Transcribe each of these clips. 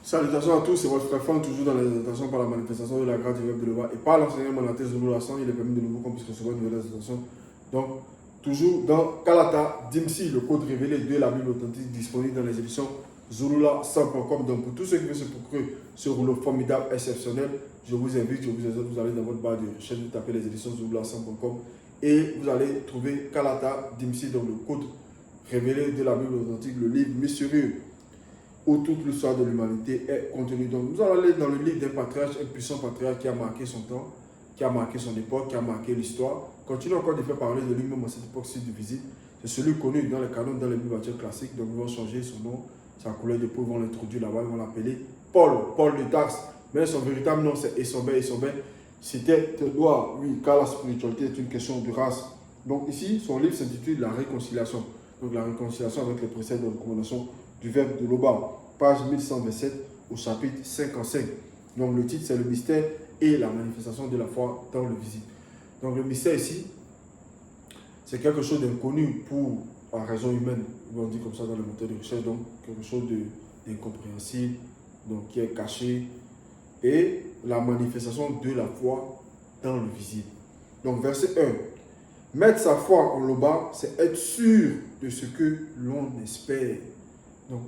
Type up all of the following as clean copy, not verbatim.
Salutations à tous, c'est votre frère Franck, toujours dans les exhortations par la manifestation de la grâce du Verbe de Leva. Et par l'enseignement de la thèse de l'Oulasan, il est permis de nouveau qu'on puisse recevoir une nouvelle exhortation. Donc, toujours dans Kalata Dimsi, le code révélé de la Bible authentique disponible dans les éditions Zulula 100.com. Donc, pour tous ceux qui veulent se procurer ce rouleau formidable, exceptionnel, je vous invite, je vous exhorte, vous allez dans votre barre de recherche, vous tapez les éditions Zulula 100.com et vous allez trouver Kalata Dimsi, donc le code révélé de la Bible authentique, le livre mystérieux où toute l'histoire de l'humanité est contenue. Donc nous allons aller dans le livre d'un patriarche, un puissant patriarche qui a marqué son temps, qui a marqué son époque, qui a marqué l'histoire. Continue encore de faire parler de lui-même à cette époque-ci de visite. C'est celui connu dans les canons, dans les Bibles classiques. Donc ils vont changer son nom, sa couleur de peau, ils vont l'introduire là-bas, ils vont l'appeler Paul de Tarse. Mais son véritable nom c'est Essobé. C'était noir, oui, car la spiritualité est une question de race. Donc ici, son livre s'intitule La réconciliation. Donc la réconciliation avec les préceptes de recommandation du Verbe de Loba, page 1127 au chapitre 55. Donc le titre c'est le mystère et la manifestation de la foi dans le visible. Donc le mystère ici, c'est quelque chose d'inconnu pour la raison humaine, on dit comme ça dans le moteur de recherche, donc quelque chose d'incompréhensible, donc qui est caché, et la manifestation de la foi dans le visible. Donc verset 1, mettre sa foi en Loba, c'est être sûr de ce que l'on espère. Donc,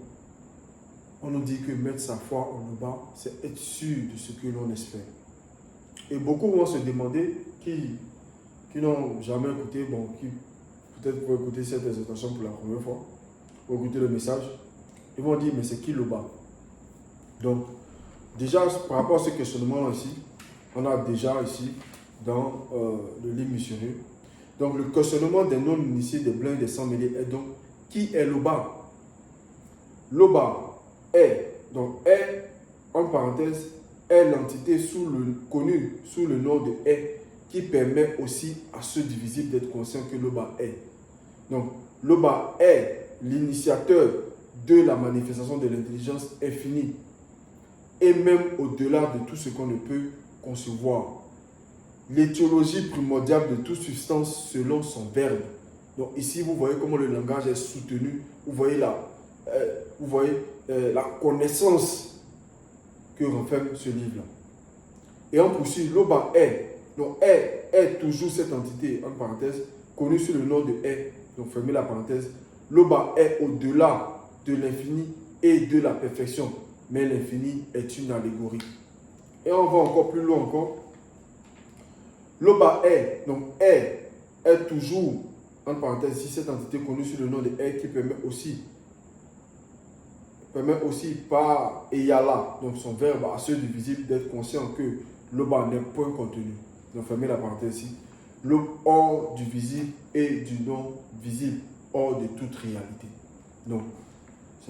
on nous dit que mettre sa foi en Loba, c'est être sûr de ce que l'on espère. Et beaucoup vont se demander, qui n'ont jamais écouté, bon, qui peut-être pourraient écouter cette exhortation pour la première fois, ou écouter le message, ils vont dire, mais c'est qui Loba? Donc, déjà, par rapport à ce questionnement-là ici, on a déjà ici, dans le livre missionnaire, donc le questionnement des non-initiés, des blincs, des sans-mêlés est donc, qui est Loba? Loba est, donc est, en parenthèse, est l'entité connue sous le nom de est, qui permet aussi à ceux du visible d'être conscients que Loba est. Donc, Loba est l'initiateur de la manifestation de l'intelligence infinie et même au-delà de tout ce qu'on ne peut concevoir. L'étiologie primordiale de toute substance selon son verbe. Donc ici, vous voyez comment le langage est soutenu. Vous voyez la connaissance que renferme ce livre-là. Et on poursuit, Loba est. Donc est toujours cette entité, en parenthèse, connue sous le nom de est. Donc fermez la parenthèse. Loba est au-delà de l'infini et de la perfection. Mais l'infini est une allégorie. Et on va encore plus loin encore. Loba est, donc est toujours, en parenthèse, ici, cette entité connue sous le nom de est qui permet aussi par Eyala, donc son verbe à ceux du visible, d'être conscient que Loba n'est point contenu. Donc fermez la parenthèse ici. Hors du visible et du non visible, hors de toute réalité. Donc,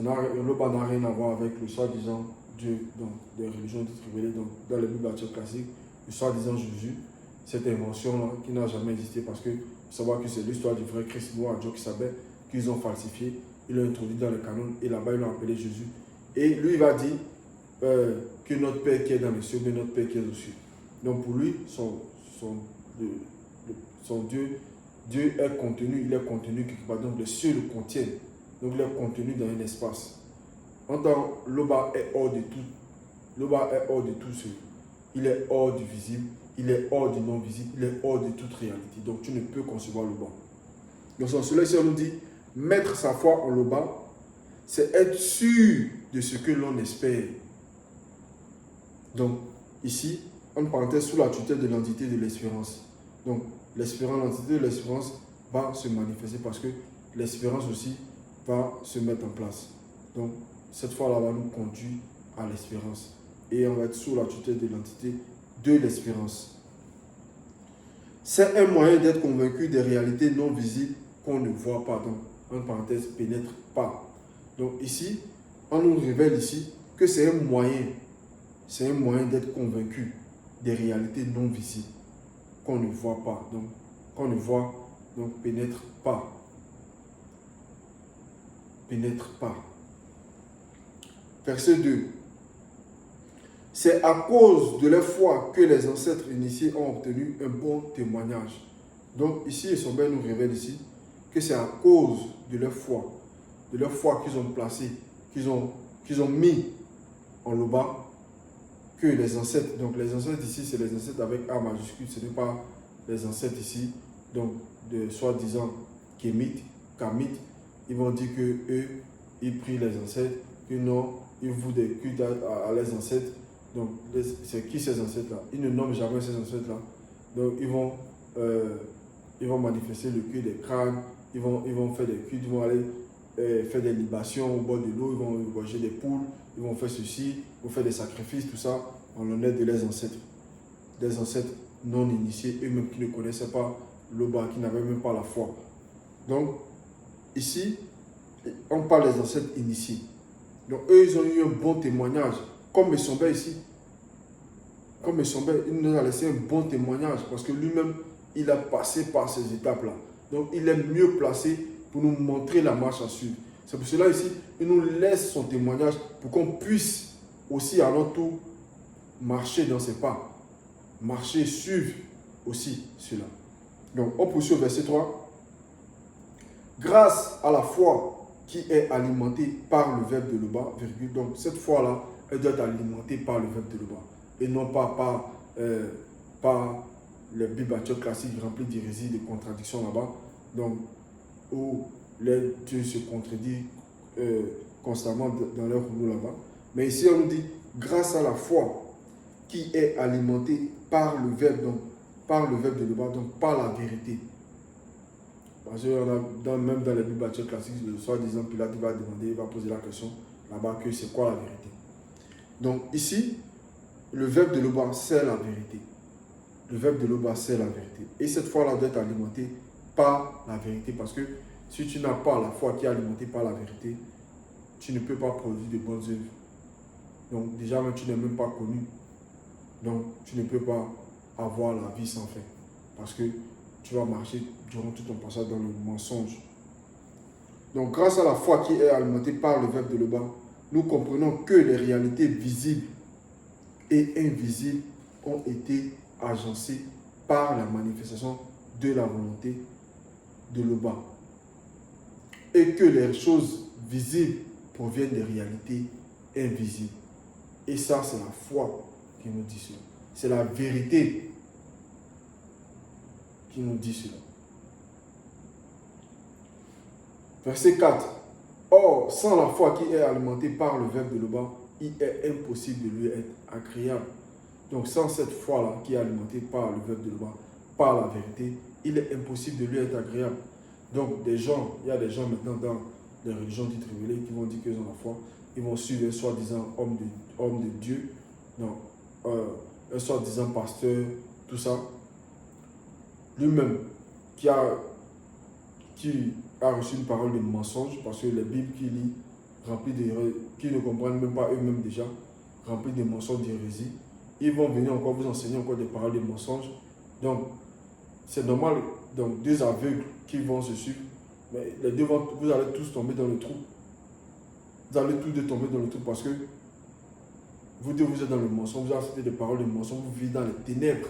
Loba n'a rien à voir avec le soi-disant Dieu, donc des religions dites révélées dans les Bibles classiques, le soi-disant Jésus. Cette invention-là qui n'a jamais existé parce que faut savoir que c'est l'histoire du vrai Christ noir, Dieu qui savait qu'ils ont falsifié, ils l'ont introduit dans le canon et là-bas ils l'ont appelé Jésus. Et lui il va dire que notre Père qui est dans les cieux, mais notre Père qui est aux cieux. Donc pour lui, son Dieu est contenu, il est contenu quelque part, donc les cieux le contiennent. Donc il est contenu dans un espace. En tant Loba est hors de tout. Loba est hors de tout ce. Il est hors du visible. Il est hors du non-visible, il est hors de toute réalité. Donc tu ne peux concevoir le bas. Donc en cela, ici, on nous dit, mettre sa foi en le bas, c'est être sûr de ce que l'on espère. Donc ici, en parenthèse, sous la tutelle de l'entité de l'espérance. Donc l'espérance, l'entité de l'espérance va se manifester parce que l'espérance aussi va se mettre en place. Donc cette foi-là va nous conduire à l'espérance. Et on va être sous la tutelle de l'entité de l'espérance. C'est un moyen d'être convaincu des réalités non visibles qu'on ne voit pas. Donc, en parenthèse, pénètre pas. Donc ici, on nous révèle ici que c'est un moyen d'être convaincu des réalités non visibles qu'on ne voit pas. Donc, qu'on ne voit, donc pénètre pas. Pénètre pas. Verset 2. C'est à cause de leur foi que les ancêtres initiés ont obtenu un bon témoignage. Donc ici, Essobé nous révèle ici que c'est à cause de leur foi qu'ils ont placé, qu'ils ont mis en Loba que les ancêtres. Donc les ancêtres ici, c'est les ancêtres avec A majuscule, ce n'est pas les ancêtres ici, donc de soi-disant Kémites, Kamites. Ils vont dire que eux, ils prient les ancêtres, que non, ils vouent des cultes à les ancêtres. Donc c'est qui ces ancêtres-là? Ils ne nomment jamais ces ancêtres-là. Donc ils vont manifester le culte des crânes, ils vont faire des cultes, ils vont aller faire des libations au bord de l'eau, ils vont égorger des poules, ils vont faire ceci, ils vont faire des sacrifices, tout ça, en l'honneur de leurs ancêtres. Des ancêtres non initiés, eux-mêmes qui ne connaissaient pas l'Oba, qui n'avaient même pas la foi. Donc, ici, on parle des ancêtres initiés. Donc, eux, ils ont eu un bon témoignage, comme Mesombe ici. Comme Mesombe, il nous a laissé un bon témoignage, parce que lui-même, il a passé par ces étapes-là. Donc, il est mieux placé pour nous montrer la marche à suivre. C'est pour cela ici, il nous laisse son témoignage pour qu'on puisse aussi à notre tour marcher dans ses pas. Marcher, suivre aussi cela. Donc, on poursuit au verset 3. Grâce à la foi qui est alimentée par le verbe de Loba, virgule, donc cette foi-là, elle doit être alimentée par le verbe de Loba. Et non pas par les bibatures classiques remplis d'hérésie, de contradictions là-bas. Donc, où les dieux se contredisent constamment dans leur rouleau là-bas. Mais ici, on nous dit, grâce à la foi qui est alimentée par le verbe, donc par le verbe de Loba, donc par la vérité. Parce que même dans les bibatures classiques, le soi-disant Pilate va demander, il va poser la question là-bas que c'est quoi la vérité. Donc ici, le verbe de Loba, c'est la vérité. Le verbe de Loba, c'est la vérité. Et cette foi-là doit être alimentée par la vérité. Parce que si tu n'as pas la foi qui est alimentée par la vérité, tu ne peux pas produire de bonnes œuvres. Donc déjà, même, tu n'es même pas connu. Donc tu ne peux pas avoir la vie sans fin. Parce que tu vas marcher durant tout ton passage dans le mensonge. Donc grâce à la foi qui est alimentée par le verbe de Loba, nous comprenons que les réalités visibles et invisibles ont été agencées par la manifestation de la volonté de Loba. Et que les choses visibles proviennent des réalités invisibles. Et ça, c'est la foi qui nous dit cela. C'est la vérité qui nous dit cela. Verset 4. Or, sans la foi qui est alimentée par le verbe de Loba, il est impossible de lui être agréable. Donc, sans cette foi-là qui est alimentée par le verbe de Loba, par la vérité, il est impossible de lui être agréable. Donc, il y a des gens maintenant dans les religions dites révélées qui vont dire qu'ils ont la foi. Ils vont suivre un soi-disant homme de Dieu, non, un soi-disant pasteur, tout ça. Lui-même qui a reçu une parole de mensonge, parce que les Bibles qu'il lit, remplies qui ne comprennent même pas eux-mêmes déjà, remplies de mensonges d'hérésie, ils vont venir encore vous enseigner encore des paroles de mensonges. Donc, c'est normal, donc deux aveugles qui vont se suivre, mais les deux vous allez tous tomber dans le trou. Vous allez tous deux tomber dans le trou parce que vous deux, vous êtes dans le mensonge, vous acceptez des paroles de mensonge, vous vivez dans les ténèbres.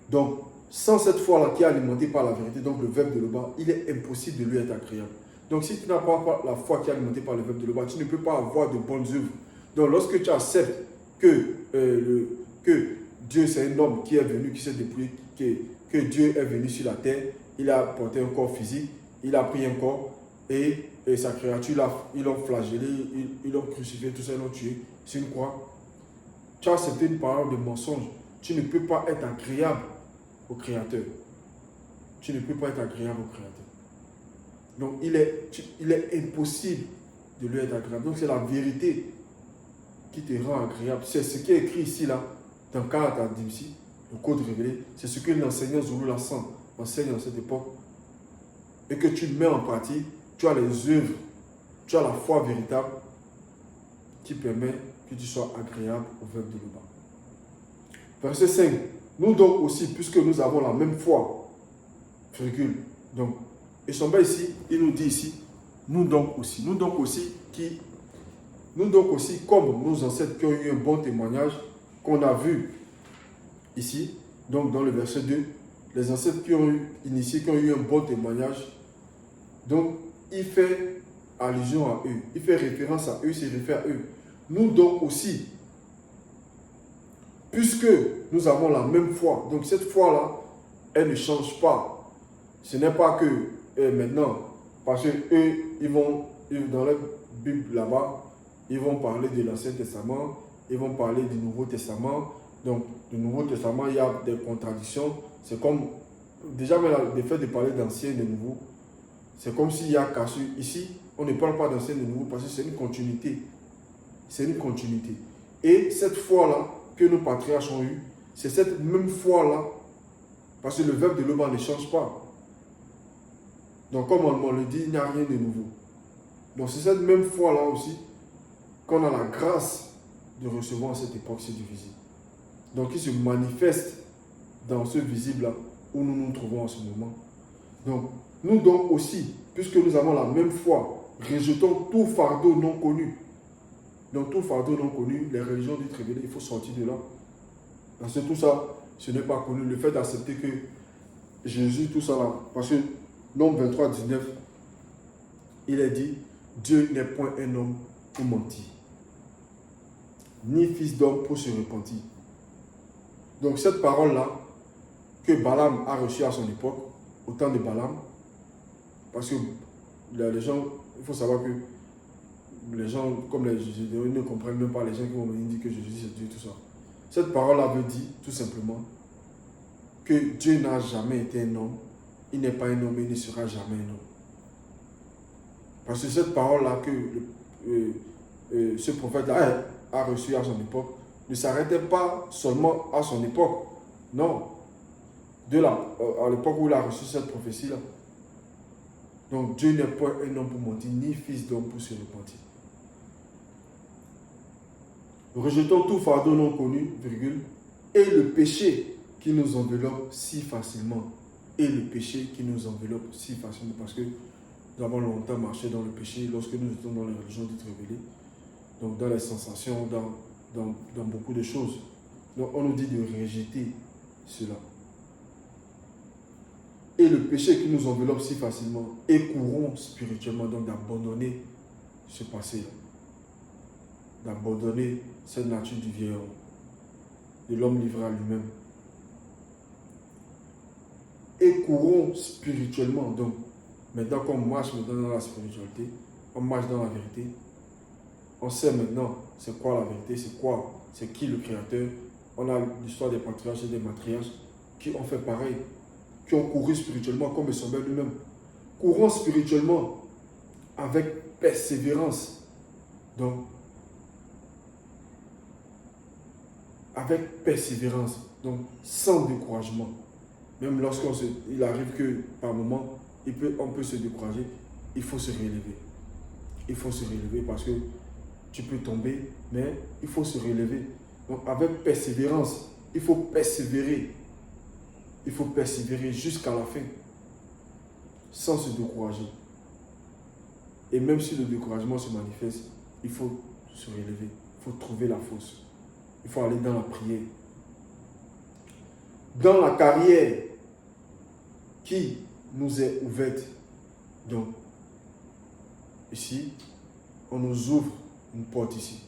Donc, sans cette foi-là qui est alimentée par la vérité, donc le verbe de Loba, il est impossible de lui être agréable. Donc, si tu n'as pas la foi qui est alimentée par le verbe de Loba, tu ne peux pas avoir de bonnes œuvres. Donc, lorsque tu acceptes que Dieu, c'est un homme qui est venu, qui s'est dépouillé, que Dieu est venu sur la terre, il a porté un corps physique, il a pris un corps et sa créature, ils l'ont flagellé, ils l'ont crucifié, tout ça, ils l'ont tué sur une croix. Tu as accepté une parole de mensonge. Tu ne peux pas être agréable au Créateur. Tu ne peux pas être agréable au Créateur. Donc, il est impossible de lui être agréable. Donc, c'est la vérité qui te rend agréable. C'est ce qui est écrit ici, là, dans Kalata Dimsi, le code révélé. C'est ce que l'enseignant Zulu Lassan enseigne dans cette époque. Et que tu mets en pratique, tu as les œuvres, tu as la foi véritable qui permet que tu sois agréable au verbe de Loba. Verset 5. Nous donc aussi, puisque nous avons la même foi, virgule. Donc, et son bas ici, il nous dit ici, nous donc aussi, comme nos ancêtres qui ont eu un bon témoignage, qu'on a vu ici, donc dans le verset 2, les ancêtres qui ont eu un bon témoignage, donc il fait allusion à eux. Il fait référence à eux, il se réfère à eux. Nous donc aussi, puisque nous avons la même foi, donc cette foi-là, elle ne change pas. Ce n'est pas que maintenant, parce que eux, dans leur Bible là-bas, ils vont parler de l'Ancien Testament, ils vont parler du Nouveau Testament. Donc, le Nouveau Testament, il y a des contradictions. C'est comme, déjà, le fait de parler d'Ancien et de Nouveau, c'est comme s'il y a cassure. Ici, on ne parle pas d'Ancien et de Nouveau parce que c'est une continuité. C'est une continuité. Et cette foi-là que nos patriarches ont eue, c'est cette même foi-là, parce que le verbe de l'Oba ne change pas. Donc, comme on le dit, il n'y a rien de nouveau. Donc, c'est cette même foi-là aussi qu'on a la grâce de recevoir à cette époque-ci du visible. Donc, il se manifeste dans ce visible-là où nous nous trouvons en ce moment. Donc, nous donc aussi, puisque nous avons la même foi, rejetons tout fardeau non connu. Donc, tout fardeau non connu, les religions dites révélées, il faut sortir de là. Parce que tout ça, ce n'est pas connu. Le fait d'accepter que Jésus, tout ça là, parce que Nombre 23, 19, il est dit, Dieu n'est point un homme pour mentir, ni fils d'homme pour se repentir. Donc cette parole-là, que Balaam a reçue à son époque, au temps de Balaam, parce que les gens, il faut savoir que les gens, comme les Judéens, ne comprennent même pas les gens qui vont venir dire que Jésus c'est Dieu, tout ça. Cette parole-là veut dire, tout simplement, que Dieu n'a jamais été un homme, il n'est pas un homme et il ne sera jamais un homme. Parce que cette parole-là que ce prophète-là a reçue à son époque ne s'arrêtait pas seulement à son époque. Non. À l'époque où il a reçu cette prophétie-là. Donc Dieu n'est pas un homme pour mentir, ni fils d'homme pour se repentir. Rejetons tout fardeau non connu, virgule, et le péché qui nous enveloppe si facilement. Et le péché qui nous enveloppe si facilement. Parce que nous avons longtemps marché dans le péché lorsque nous étions dans les religions dites révélées. Donc dans les sensations, dans beaucoup de choses. Donc on nous dit de rejeter cela. Et le péché qui nous enveloppe si facilement. Et courons spirituellement, donc d'abandonner ce passé-là. D'abandonner cette nature du vieil homme. De l'homme livré à lui-même. Et courons spirituellement. Donc, maintenant qu'on marche maintenant dans la spiritualité, on marche dans la vérité. On sait maintenant c'est quoi la vérité, c'est qui le créateur. On a l'histoire des patriarches et des matriarches qui ont fait pareil, qui ont couru spirituellement comme le semblait lui-même. Courons spirituellement avec persévérance. Donc, avec persévérance, donc sans découragement. Même lorsqu'il arrive que par moment, on peut se décourager, il faut se relever. Il faut se relever parce que tu peux tomber, mais il faut se relever. Donc avec persévérance, il faut persévérer. Il faut persévérer jusqu'à la fin, sans se décourager. Et même si le découragement se manifeste, il faut se relever, il faut trouver la force. Il faut aller dans la prière. Dans la carrière qui nous est ouverte. Donc, ici, on nous ouvre une porte ici.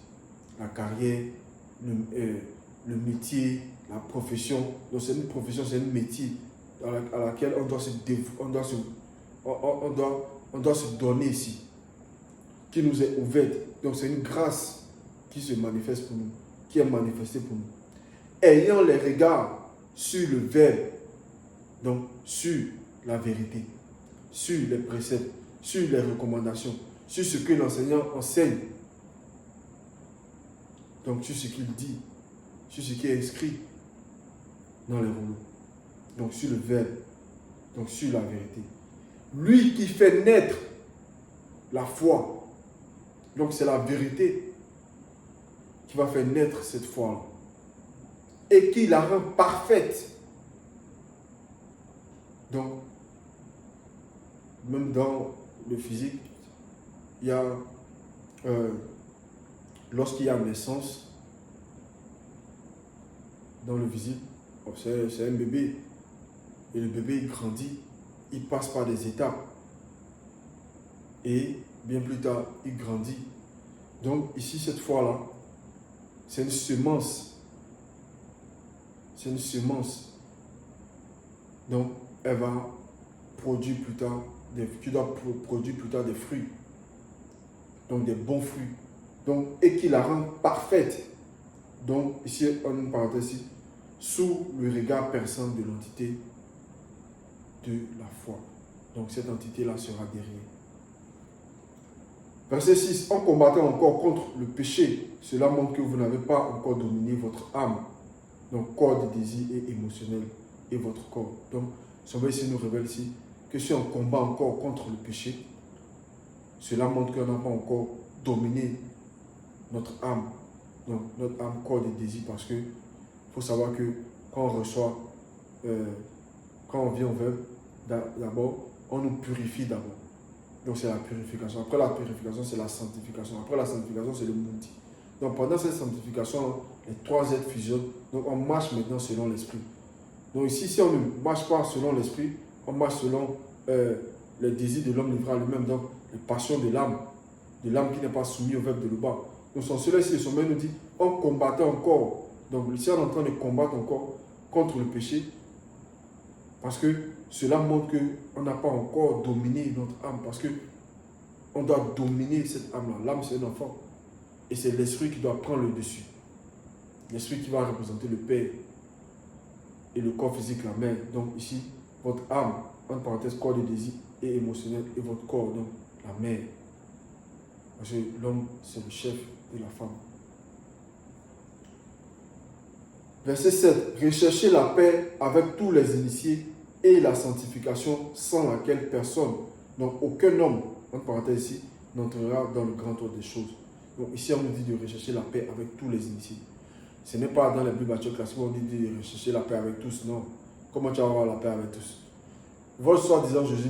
La carrière, le métier, la profession. Donc, c'est une profession, c'est un métier à laquelle on doit se donner ici. Qui nous est ouverte. Donc, c'est une grâce qui se manifeste pour nous, qui est manifestée pour nous. Ayant les regards sur le verbe, donc sur la vérité, sur les préceptes, sur les recommandations, sur ce que l'enseignant enseigne, donc sur ce qu'il dit, sur ce qui est inscrit dans les rouleaux, donc sur le verbe, donc sur la vérité. Lui qui fait naître la foi, donc c'est la vérité qui va faire naître cette foi-là et qui la rend parfaite. Donc, même dans le physique, il y a, lorsqu'il y a naissance, dans le visible, c'est un bébé. Et le bébé, il grandit, il passe par des étapes. Et bien plus tard, il grandit. Donc ici, cette fois-là, c'est une semence. C'est une semence. Donc, elle va produire plus tard, tu dois produire plus tard des fruits. Donc, des bons fruits. Donc, et qui la rend parfaite. Donc, ici, on a une parenthèse ici, sous le regard perçant de l'entité de la foi. Donc, cette entité-là sera derrière. Verset 6. En combattant encore contre le péché, cela montre que vous n'avez pas encore dominé votre âme. Donc, corps de désir et émotionnel et votre corps. Donc, Sombra ici nous révèle ici que si on combat encore contre le péché, cela montre qu'on n'a pas encore dominé notre âme. Donc, notre âme, corps de désir, parce que il faut savoir que quand on reçoit, quand on vient au Verbe, d'abord, on nous purifie d'abord. Donc, c'est la purification. Après la purification, c'est la sanctification. Après la sanctification, c'est le maudit. Donc, pendant cette sanctification, les trois êtres fusionnent. Donc, on marche maintenant selon l'esprit. Donc, ici, si on ne marche pas selon l'esprit, on marche selon les désirs de l'homme livré à lui-même. Donc, les passions de l'âme qui n'est pas soumise au Verbe de l'Oba. Donc, son cela ici, le sommet nous dit, on combattait encore. Donc, ici, on est en train de combattre encore contre le péché. Parce que cela montre qu'on n'a pas encore dominé notre âme. Parce qu'on doit dominer cette âme-là. L'âme, c'est un enfant. Et c'est l'esprit qui doit prendre le dessus. L'esprit qui va représenter le Père. Et le corps physique, la mère. Donc ici, votre âme, entre parenthèses, corps de désir et émotionnel. Et votre corps, donc la mère. Parce que l'homme, c'est le chef de la femme. Verset 7. Recherchez la paix avec tous les initiés et la sanctification sans laquelle personne, donc aucun homme, entre parenthèses ici, n'entrera dans le grand ordre des choses. Donc ici, on nous dit de rechercher la paix avec tous les initiés. Ce n'est pas dans la Bible classique où on dit de rechercher la paix avec tous, non. Comment tu vas avoir la paix avec tous? Votre soi-disant Jésus,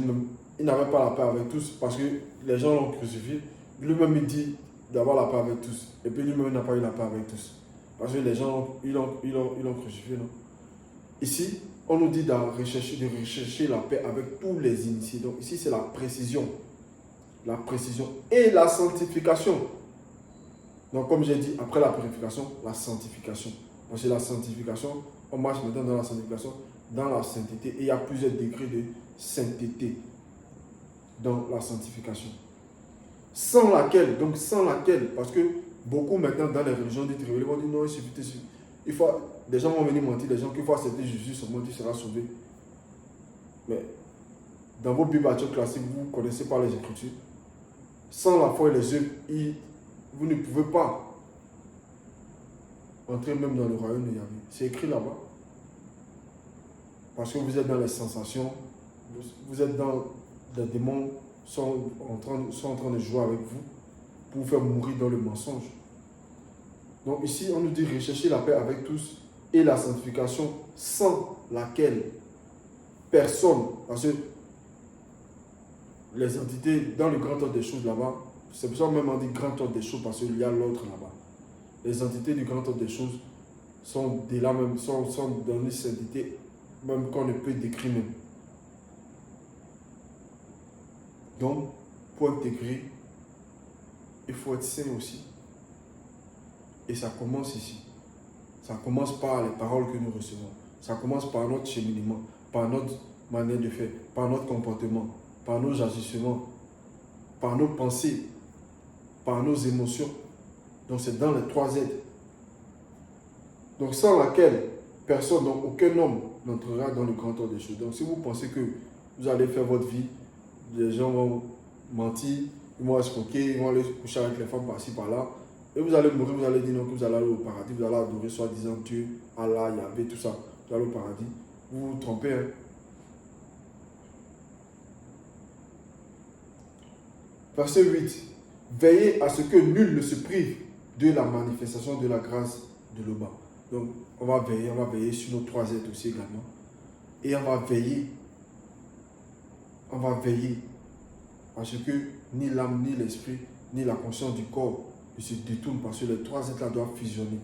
il n'avait pas la paix avec tous parce que les gens l'ont crucifié. Lui-même, il dit d'avoir la paix avec tous. Et puis lui-même, il n'a pas eu la paix avec tous. Parce que les gens, ils l'ont crucifié, non. Ici, on nous dit de rechercher la paix avec tous les initiés. Donc ici, c'est la précision. La précision et la sanctification. Donc comme j'ai dit, après la purification, la sanctification. Parce que la sanctification, on marche maintenant dans la sanctification, dans la sainteté. Et il y a plusieurs degrés de sainteté dans la sanctification. Sans laquelle, parce que beaucoup maintenant dans les religions disent, ils vont dire non, il faut, des gens vont venir mentir, des gens qu'il faut accepter Jésus, seulement tu seras sauvé. Mais dans vos Bibles classiques, vous ne connaissez pas les Écritures. Sans la foi et les œuvres, vous ne pouvez pas entrer même dans le royaume de Yahvé. C'est écrit là-bas. Parce que vous êtes dans les sensations, vous êtes dans les démons sont en train de jouer avec vous pour vous faire mourir dans le mensonge. Donc ici, on nous dit rechercher la paix avec tous et la sanctification sans laquelle personne, parce que les entités dans le grand ordre des choses là-bas, c'est pour ça même on dit grand ordre des choses parce qu'il y a l'autre là-bas. Les entités du grand ordre des choses sont de là même, sont dans une sainteté même qu'on ne peut décrire même. Donc, pour intégrer, il faut être saint aussi. Et ça commence ici. Ça commence par les paroles que nous recevons. Ça commence par notre cheminement, par notre manière de faire, par notre comportement, par nos agissements, par nos pensées, par nos émotions. Donc c'est dans les trois aides. Donc sans laquelle personne, donc aucun homme n'entrera dans le grand ordre des choses. Donc si vous pensez que vous allez faire votre vie, les gens vont mentir, ils vont escroquer, ils vont aller coucher avec les femmes par-ci, par-là, et vous allez mourir, vous allez dire non, que vous allez aller au paradis, vous allez adorer soi-disant Dieu, Allah, Yahvé, tout ça, vous allez au paradis. Vous vous trompez, hein. Verset 8. Veillez à ce que nul ne se prive de la manifestation de la grâce de l'Oba. Donc, on va veiller sur nos trois êtres aussi également. Et on va veiller à ce que ni l'âme, ni l'esprit, ni la conscience du corps ne se détournent parce que les trois êtres-là doivent fusionner.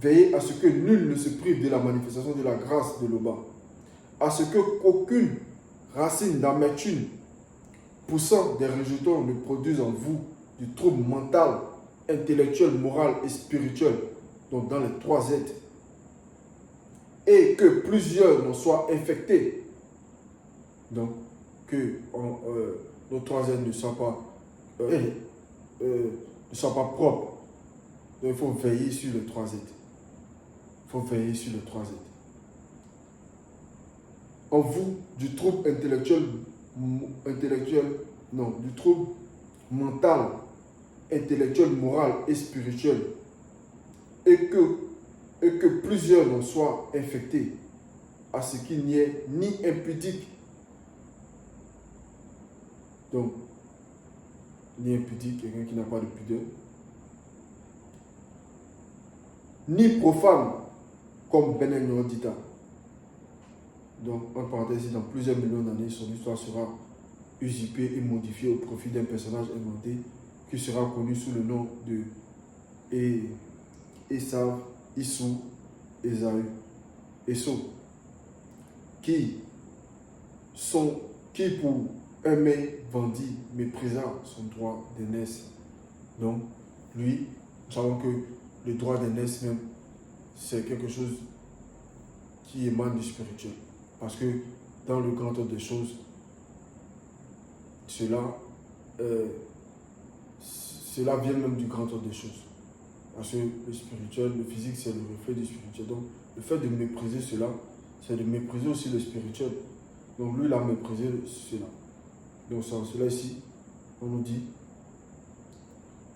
Veillez à ce que nul ne se prive de la manifestation de la grâce de l'Oba. À ce que aucune racine d'amertume poussant des rejetons ne produisent en vous du trouble mental, intellectuel, moral et spirituel, donc dans les 3 êtres, et que plusieurs n'en soient infectés, donc que nos 3 êtres ne soient pas propres. Donc il faut veiller sur les 3 êtres. Il faut veiller sur les 3 êtres. En vous, du trouble du trouble mental, intellectuel, moral et spirituel, et que plusieurs n'en soient infectés, à ce qu'il n'y ait ni impudique, donc ni impudique, quelqu'un qui n'a pas de pudeur, ni profane, comme Benin Nordita. Donc, en parenthèse, dans plusieurs millions d'années, son histoire sera usurpée et modifiée au profit d'un personnage inventé qui sera connu sous le nom de Esav, Issou, Esaü, Esso, qui pour un mec vendit, méprisa son droit d'aînesse. Donc, lui, nous savons que le droit d'aînesse même, c'est quelque chose qui émane du spirituel. Parce que dans le grand ordre des choses, cela vient même du grand ordre des choses. Parce que le spirituel, le physique, c'est le reflet du spirituel. Donc, le fait de mépriser cela, c'est de mépriser aussi le spirituel. Donc, lui, il a méprisé cela. Donc, sans cela ici, on nous dit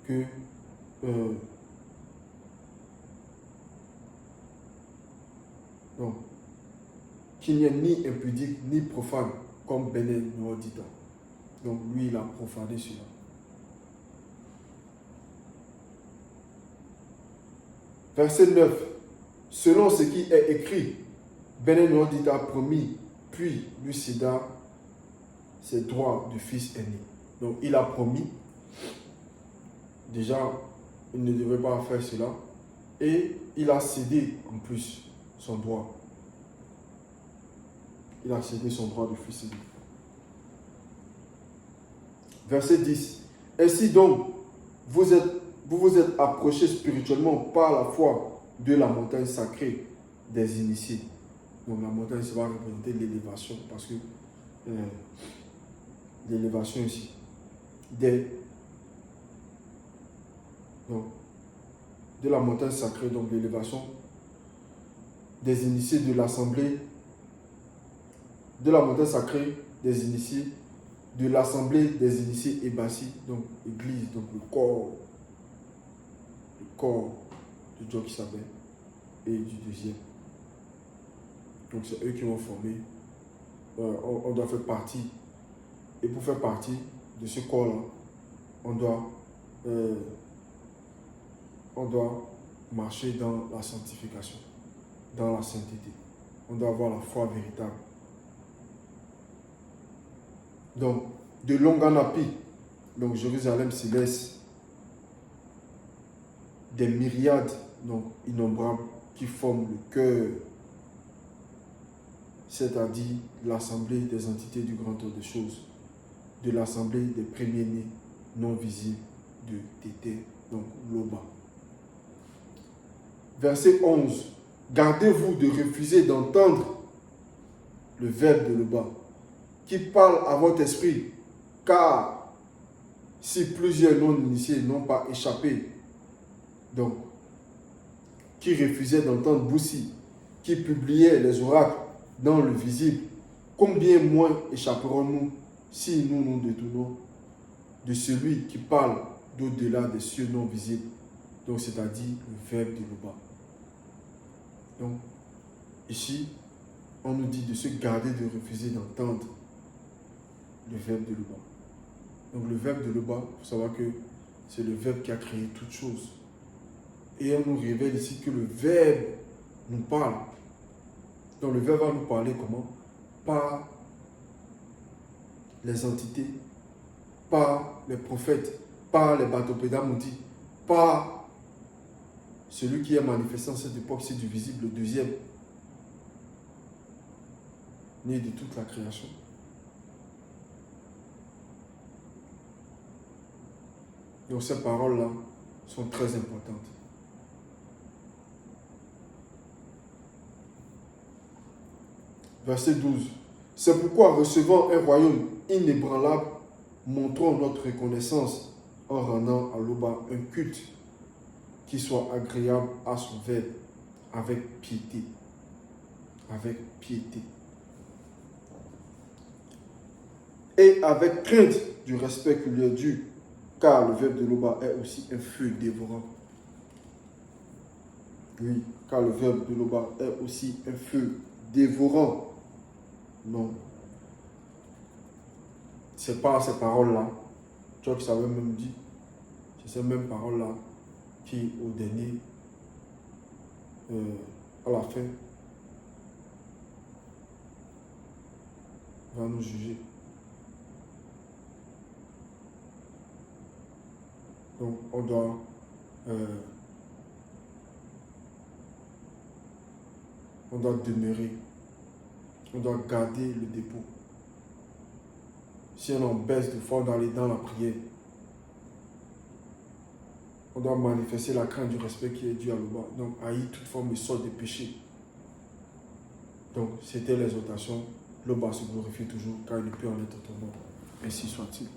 que qu'il n'y ait ni impudique ni profane, comme Benin Nordita. Donc, lui, il a profané cela. Verset 9. Selon ce qui est écrit, Benin Nordita a promis, puis lui céda ses droits de fils aîné. Donc, il a promis. Déjà, il ne devait pas faire cela. Et il a cédé en plus son droit. Il a cédé son droit de fils aîné. Verset 10. Ainsi donc, vous vous êtes approchés spirituellement par la foi de la montagne sacrée des initiés. Donc la montagne, ça va représenter l'élévation, parce que l'élévation ici, de la montagne sacrée, donc l'élévation des initiés de l'assemblée, de la montagne sacrée des initiés, de l'assemblée des initiés Ebassi, donc église, donc le corps de Dieu qui s'appelle, et du deuxième. Donc c'est eux qui vont former. On doit faire partie. Et pour faire partie de ce corps-là, on doit marcher dans la sanctification, dans la sainteté. On doit avoir la foi véritable. Donc, de Longanapi, donc Jérusalem céleste, des myriades, donc innombrables, qui forment le cœur, c'est-à-dire l'assemblée des entités du grand ordre des choses, de l'assemblée des premiers-nés non visibles de Tété, donc Loba. Verset 11. Gardez-vous de refuser d'entendre le verbe de Loba, qui parle à votre esprit, car si plusieurs non-initiés n'ont pas échappé, donc, qui refusaient d'entendre Boussi, qui publiait les oracles dans le visible, combien moins échapperons-nous si nous nous détournons de celui qui parle d'au-delà des cieux non visibles, donc c'est-à-dire le verbe de Loba. Donc, ici, on nous dit de se garder de refuser d'entendre le verbe de Loba. Donc, le verbe de Loba, il faut savoir que c'est le verbe qui a créé toutes choses. Et on nous révèle ici que le verbe nous parle. Donc, le verbe va nous parler comment? Par les entités, par les prophètes, par les Batopéda maudits, par celui qui est manifesté en cette époque, c'est du visible, le deuxième, né de toute la création. Donc ces paroles-là sont très importantes. Verset 12. C'est pourquoi, recevant un royaume inébranlable, montrons notre reconnaissance en rendant à Loba un culte qui soit agréable à son verbe, avec piété. Avec piété. Et avec crainte du respect qui lui est dû, car le verbe de Loba est aussi un feu dévorant. Oui, car le verbe de Loba est aussi un feu dévorant. Non. C'est pas ces paroles-là, tu vois que ça avait même dit, c'est ces mêmes paroles-là qui, au dernier, à la fin, va nous juger. Donc, on doit demeurer, on doit garder le dépôt. Si on baisse de foi, on doit aller dans la prière. On doit manifester la crainte du respect qui est dû à l'Oba. Donc, haïr toute forme de sorte de péché. Donc, c'était l'exhortation. L'Oba se glorifie toujours, car il ne peut en être autrement. Ainsi soit-il.